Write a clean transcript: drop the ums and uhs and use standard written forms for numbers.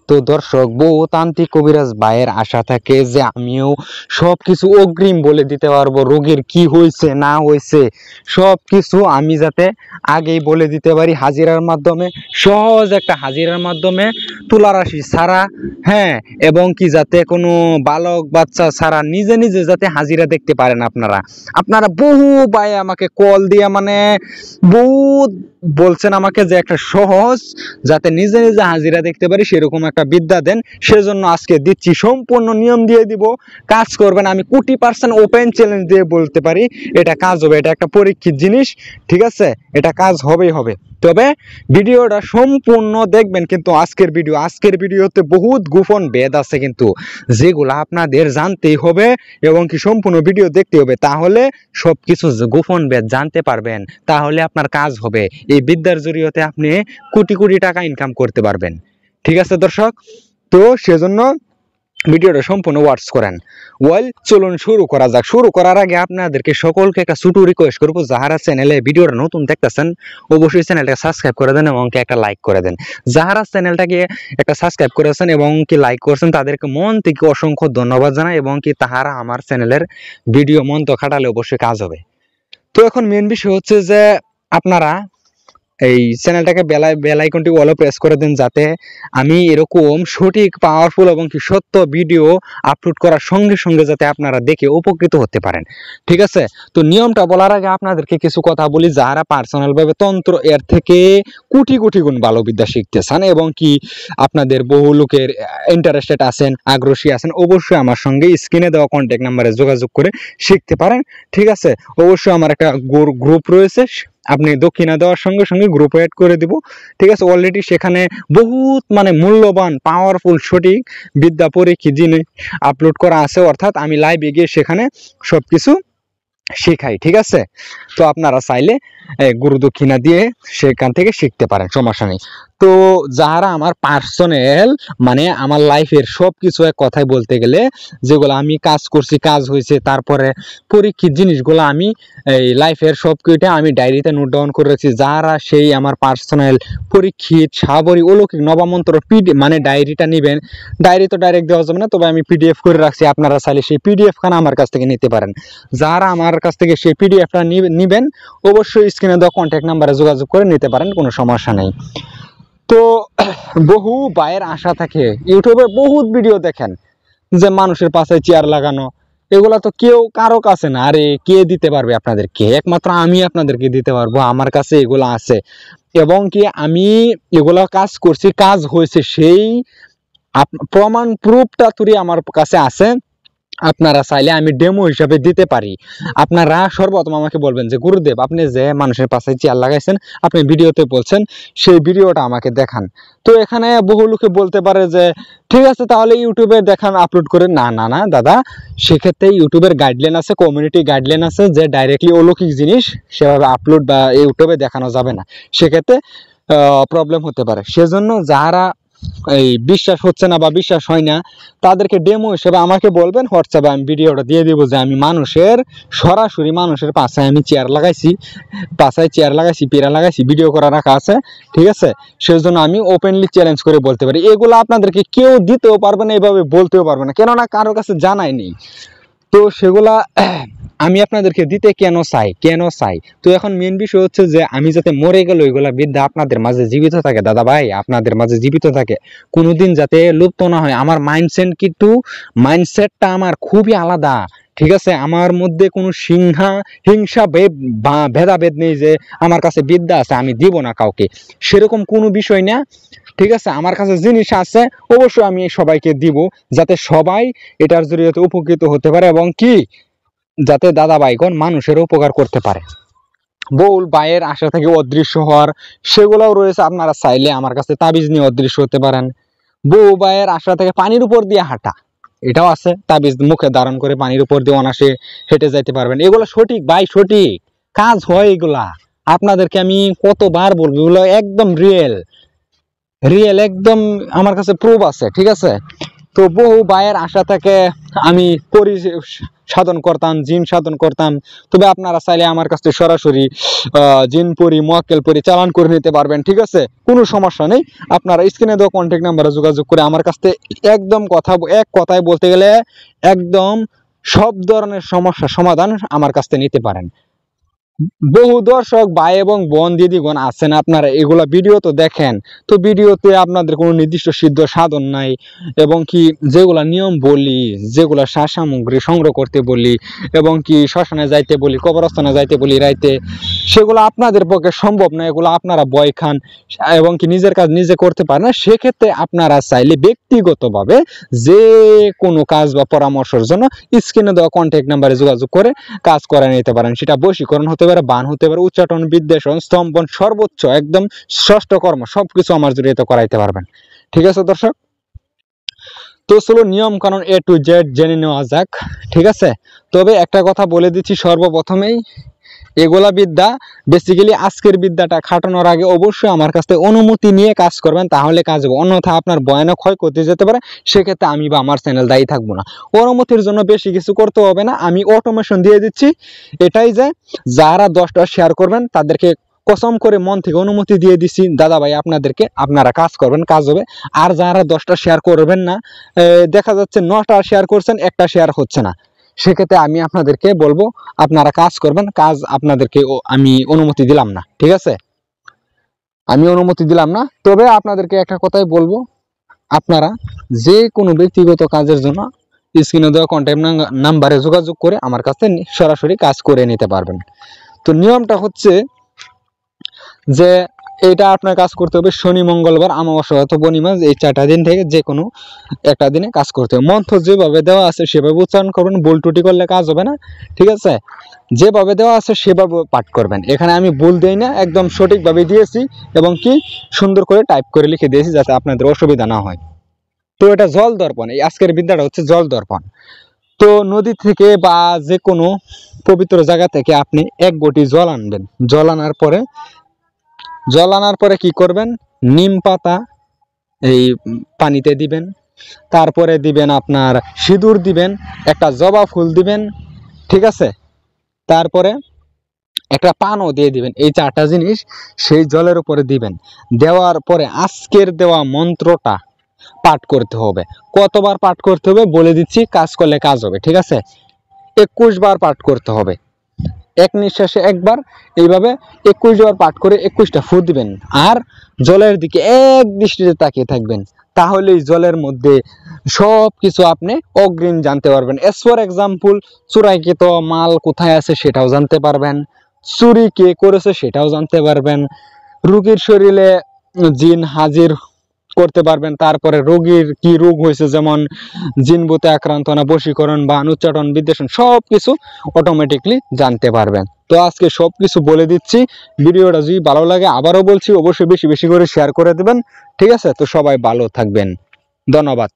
তো দর্শক, বহু তান্ত্রিক কবিরাজ ভাইয়ের আশা থাকে যে আমিও সবকিছু অগ্রিম বলে দিতে পারবো, রোগীর কি হয়েছে না হয়েছে সবকিছু আমি যাতে আগেই বলে দিতে পারি হাজিরার মাধ্যমে, সহজ একটা হাজিরার মাধ্যমে, তুলা রাশি ছাড়া, হ্যাঁ, এবং কি যাতে কোনো বালক বাচ্চা ছাড়া নিজে নিজে যাতে হাজিরা দেখতে পারেন। আপনারা বহু ভাই আমাকে কল দিয়ে বহুত বলছেন আমাকে যে একটা সহজ যাতে নিজে নিজে হাজিরা দেখতে পারি সেরকম একটা বিদ্যা দেন। সেজন্য আজকে দিচ্ছি, সম্পূর্ণ নিয়ম দিয়ে দিব, কাজ করবেন। আমি কোটি % ওপেন চ্যালেঞ্জ দিয়ে বলতে পারি এটা কাজ হবে। এটা একটা পরীক্ষিত জিনিস, ঠিক আছে, এটা কাজ হবেই হবে। তবে ভিডিওটা সম্পূর্ণ দেখবেন, কিন্তু আজকের ভিডিওতে বহুত গোপন ভেদ আছে কিন্তু যেগুলো আপনাদের জানতেই হবে এবং কি সম্পূর্ণ ভিডিও দেখতে হবে, তাহলে সবকিছু গোপন ভেদ জানতে পারবেন, তাহলে আপনার কাজ হবে। এই বিদ্যার জরিয়তে আপনি কোটি কোটি টাকা ইনকাম করতে পারবেন, ঠিক আছে দর্শক? তো সেজন্য ভিডিওটা সম্পূর্ণ ওয়াচ করেন। চলুন শুরু করা যাক। শুরু করার আগে আপনাদেরকে সকলকে একটা ছোট রিকোয়েস্ট করবো, যারা চ্যানেলে ভিডিওটা নতুন দেখতেছেন অবশ্যই চ্যানেলটাকে সাবস্ক্রাইব করে দেন এবং একটা লাইক করে দেন। যারা চ্যানেলটাকে একটা সাবস্ক্রাইব করেছেন এবং কি লাইক করছেন তাদেরকে মন থেকে অসংখ্য ধন্যবাদ জানাই, এবং কি তাহারা আমার চ্যানেলের ভিডিও মন তো খাটালে অবশ্যই কাজ হবে। তো এখন মেন বিষয় হচ্ছে যে আপনারা এই চ্যানেলটাকে বেল আইকনটি অল প্রেস করে দেন, যাতে আমি এরকম সঠিক, পাওয়ারফুল এবং কি সত্য ভিডিও আপলোড করার সঙ্গে সঙ্গে যাতে আপনারা দেখে উপকৃত হতে পারেন, ঠিক আছে? তো নিয়মটা বলার আগে আপনাদেরকে কিছু কথা বলি। যারা পার্সোনাল ভাবে তন্ত্র এর থেকে কোটি কোটি গুণ ভালো বিদ্যা শিখতে চান এবং কি আপনাদের বহু লোকের ইন্টারেস্টেড আছেন, আগ্রহী আছেন, অবশ্যই আমার সঙ্গে স্ক্রিনে দেওয়া কন্ট্যাক্ট নাম্বারে যোগাযোগ করে শিখতে পারেন, ঠিক আছে? অবশ্যই আমার একটা গ্রুপ রয়েছে, আপনি দক্ষিণা দেওয়ার সঙ্গে সঙ্গে গ্রুপে অ্যাড করে দিব, ঠিক আছে? অলরেডি সেখানে বহুত মূল্যবান, পাওয়ারফুল, সঠিক বিদ্যা পরীক্ষিত জিনিস আপলোড করা আছে, অর্থাৎ আমি লাইভে গিয়ে সেখানে সবকিছু শেখাই, ঠিক আছে? তো আপনারা চাইলে গুরু দক্ষিণা দিয়ে সেখান থেকে শিখতে পারেন, সমস্যা নেই। তো যারা আমার পার্সোনাল আমার লাইফের সবকিছু এক কথায় বলতে গেলে যেগুলো আমি কাজ করছি, কাজ হয়েছে, তারপরে পরীক্ষিত জিনিসগুলো আমি এই লাইফের সবকিছুটা আমি ডায়েরিতে নোট ডাউন করেছি। যারা সেই আমার পার্সোনাল পরীক্ষিত সাবরী অলৌকিক নবামন্ত্র ডায়েরিটা নেবেন, ডায়েরি তো ডাইরেক্ট দেওয়া যাবে না, তবে আমি PDF করে রাখছি, আপনারা চাইলে সেই PDF খানা আমার কাছ থেকে নিতে পারেন। যারা আমার কাছ থেকে সেই PDFটা নেবেন অবশ্যই স্ক্রিনে দেওয়া কন্ট্যাক্ট নাম্বারে যোগাযোগ করে নিতে পারেন, কোনো সমস্যা নেই। তো বহু ভাইয়ের আশা থাকে, ইউটিউবে বহুত ভিডিও দেখেন যে মানুষের পাশে চেয়ার লাগানো, এগুলা তো কেউ কারো কাছে না। আরে কে দিতে পারবে আপনাদেরকে? একমাত্র আমি আপনাদেরকে দিতে পারবো, আমার কাছে এগুলো আছে এবং কি আমি এগুলো কাজ করছি, কাজ হয়েছে, সেই প্রমাণ প্রুফটা তুই আমার কাছে আছে। আপনারা চাইলে আমি ডেমো হিসাবে দিতে পারি। আপনারা সর্বপ্রথম আমাকে বলবেন যে গুরুদেব, আপনি যে মানুষের পাশে চেয়ার লাগাইছেন, আপনি ভিডিওতে বলছেন, সেই ভিডিওটা আমাকে দেখান। তো এখানে বহু লোকে বলতে পারে যে ঠিক আছে তাহলে ইউটিউবে দেখান, আপলোড করে। না না না দাদা, সেক্ষেত্রে ইউটিউবের গাইডলাইন আছে, কমিউনিটি গাইডলাইন আছে, যে ডাইরেক্টলি অলৌকিক জিনিস সেভাবে আপলোড বা ইউটিউবে দেখানো যাবে না, সেক্ষেত্রে প্রবলেম হতে পারে। সেজন্য যারা এই বিশ্বাস হচ্ছে না বা বিশ্বাস হয় না, তাদেরকে ডেমো হিসেবে আমাকে বলবেন, হোয়াটসঅ্যাপে আমি ভিডিওটা দিয়ে দিব যে আমি সরাসরি মানুষের পাশে আমি চেয়ার লাগাইছি, পেরা লাগাইছি, ভিডিও করা রাখা আছে, ঠিক আছে? সেজন্য আমি ওপেনলি চ্যালেঞ্জ করে বলতে পারি। এগুলো আপনাদেরকে কেউ দিতেও পারবে না, এভাবে বলতেও পারবে না, কেননা কারোর কাছে জানাই নেই। তো সেগুলা আমি আপনাদেরকে দিতে কেন চাই। তো এখন মেন বিষয় হচ্ছে যে আমি যাতে মরে গেল ওইগুলা বিদ্যা আপনাদের মাঝে জীবিত থাকে, দাদা ভাই, আপনাদের মাঝে জীবিত থাকে, কোনোদিন যাতে লুপ্ত না হয়। আমার মাইন্ডসেটটা আমার খুবই আলাদা, ঠিক আছে? আমার মধ্যে কোনো হিংসা ভেদাভেদ নেই যে আমার কাছে বিদ্যা আছে আমি দিব না কাউকে, সেরকম কোনো বিষয় না, ঠিক আছে? আমার কাছে জিনিস আছে, অবশ্যই আমি সবাইকে দিব, যাতে সবাই এটার জরিয়তে উপকৃত হতে পারে এবং কি যাতে দাদা ভাইগণ মানুষের উপকার করতে পারে। বহু ভাইয়ের আশা থেকে অদৃশ্য হওয়ার, সেগুলোও রয়েছে। আপনারা চাইলে আমার কাছে তাবিজ নিয়ে অদৃশ্য হতে পারেন। বহু ভাইয়ের আশা থেকে পানির উপর দিয়ে হাঁটা, এটাও আছে, তাবিজ মুখে ধারণ করে পানির উপর দিয়ে অনাসে হেঁটে যাইতে পারবেন। এগুলো সঠিক ভাই, সঠিক কাজ হয় এগুলা। আপনাদেরকে আমি কতবার বলবো, এগুলো একদম রিয়েল, একদম আমার কাছে প্রুফ আছে, ঠিক আছে? তো বহু ভাইয়ের আশা থেকে আমি সাধন করতাম, জিন সাধন করতাম। তবে আপনারা চাইলে আমার কাছে সরাসরি জিন পরি মক্কেল পরি চালান করে নিতে পারবেন, ঠিক আছে, কোনো সমস্যা নেই। আপনারা স্ক্রিনে দেওয়া কন্ট্যাক্ট নাম্বারে যোগাযোগ করে আমার কাছ থেকে একদম এক কথায় বলতে গেলে একদম সব ধরনের সমস্যার সমাধান আমার কাছ থেকে নিতে পারেন। বহু দর্শক ভাই এবং বোন দিদিগণ আছেন, আপনারা এগুলা ভিডিও তো দেখেন, তো ভিডিওতে আপনাদের কোনো নির্দিষ্ট সিদ্ধ সাধন নাই, এবং কি যেগুলা নিয়ম বলি, যেগুলা সার সামগ্রী সংগ্রহ করতে বলি, এবং কি শ্মশানে যাইতে বলি, কবরস্থানে যাইতে বলি রাইতে, সেগুলো আপনাদের পক্ষে সম্ভব না, এগুলো আপনারা ভয় খান এবং কি নিজের কাজ নিজে করতে পারেন না। সেক্ষেত্রে আপনারা চাইলে ব্যক্তিগতভাবে যে কোনো কাজ বা পরামর্শের জন্য স্ক্রিনে দেওয়া কন্ট্যাক্ট নাম্বারে যোগাযোগ করে কাজ করে নিতে পারেন। সেটা বশীকরণ হতে পারে, বান হতে পারে, উচ্চাটন, বিদ্বেষণ, স্তম্ভন, সর্বোচ্চ একদম ষষ্ঠ কর্ম সবকিছু আমার জড়িয়ে করাইতে পারবেন। ঠিক আছে দর্শক, তো চলো নিয়ম কানুন A to Z জেনে নেওয়া যাক, ঠিক আছে। তবে একটা কথা বলে দিচ্ছি সর্বপ্রথমেই, এগুলা বিদ্যা বেসিক্যালি আজকের বিদ্যাটা খাটানোর আগে অবশ্যই আমার কাছ থেকে অনুমতি নিয়ে কাজ করবেন, তাহলে কাজ হবে, অন্যথা আপনার ভয়ানক ক্ষয়ক্ষতি যেতে পারে। সেক্ষেত্রে আমি বা আমার চ্যানেল দায়ী থাকবো না। অনুমতির জন্য বেশি কিছু করতে হবে না, আমি অটোমেশন দিয়ে দিচ্ছি। এটাই যে যারা 10টা শেয়ার করবেন তাদেরকে কসম করে মন থেকে অনুমতি দিয়ে দিচ্ছি, দাদা ভাই আপনাদেরকে, আপনারা কাজ করবেন, কাজ হবে। আর যারা 10টা শেয়ার করবেন না, দেখা যাচ্ছে 9টা শেয়ার করছেন, একটা শেয়ার হচ্ছে না, সেক্ষেত্রে আমি আপনাদেরকে বলবো আপনারা কাজ করবেন, কাজ আপনাদেরকে আমি অনুমতি দিলাম না, ঠিক আছে, আমি অনুমতি দিলাম না। তবে আপনাদেরকে একটা কথাই বলবো, আপনারা যে কোনো ব্যক্তিগত কাজের জন্য স্ক্রিনে দেওয়া কন্ট্যাক্ট নাম্বারে যোগাযোগ করে আমার কাছে সরাসরি কাজ করে নিতে পারবেন। তো নিয়মটা হচ্ছে যে এটা আপনার কাজ করতে হবে শনি, মঙ্গলবার, অমাবস্যা অথবা পূর্ণিমা, এই 4টা দিন থেকে যে কোনো একটা দিনে কাজ করতে হবে। মন্ত্র যেভাবে দেওয়া আছে সেভাবে উচ্চারণ করবেন, ভুল ত্রুটি করলে কাজ হবে না, ঠিক আছে। যেভাবে দেওয়া আছে সেভাবে পাঠ করবেন, এখানে আমি ভুল দেই না, একদম সঠিকভাবে দিয়েছি এবং কি সুন্দর করে টাইপ করে লিখে দিয়েছি যাতে আপনাদের অসুবিধা না হয়। তো এটা জল দর্পণ, এই আজকের বিদ্যাটা হচ্ছে জল দর্পণ। তো নদী থেকে বা যে কোনো পবিত্র জায়গা থেকে আপনি 1 ঘটি জল আনবেন। জল আনার পরে কি করবেন, নিম পাতা এই পানিতে দিবেন, তারপরে দিবেন আপনার সিঁদুর দিবেন, একটা জবা ফুল দিবেন, ঠিক আছে, তারপরে একটা পানও দিয়ে দিবেন। এই 4টা জিনিস সেই জলের উপরে দিবেন। দেওয়ার পরে আজকের দেওয়া মন্ত্রটা পাঠ করতে হবে। কতবার পাঠ করতে হবে বলে দিচ্ছি, কাজ করলে কাজ হবে, ঠিক আছে। 21 বার পাঠ করতে হবে, এক নিঃশ্বাসে একবার, এইভাবে 21 বার পাঠ করে 21টা ফু দিবেন। আর জলের দিকে এক দৃষ্টিতে তাকিয়ে থাকবেন, তাহলেই জলের মধ্যে সব কিছু আপনি অগ্রিম জানতে পারবেন। এস ফর এক্সাম্পল, চোরাইকৃত মাল কোথায় আছে সেটাও জানতে পারবেন, চুরি কে করেছে সেটাও জানতে পারবেন, রোগীর শরীরে জিন হাজির করতে পারবেন, তারপরে রোগীর কি রোগ হয়েছে, যেমন জিনভূতে আক্রান্ত না, বশীকরণ বা উচ্চাটন, বিদ্বেষণ, সবকিছু অটোমেটিকলি জানতে পারবেন। তো আজকে সবকিছু বলে দিচ্ছি। ভিডিওটা যদি ভালো লাগে, আবারও বলছি, অবশ্যই বেশি বেশি করে শেয়ার করে দেবেন, ঠিক আছে। তো সবাই ভালো থাকবেন, ধন্যবাদ।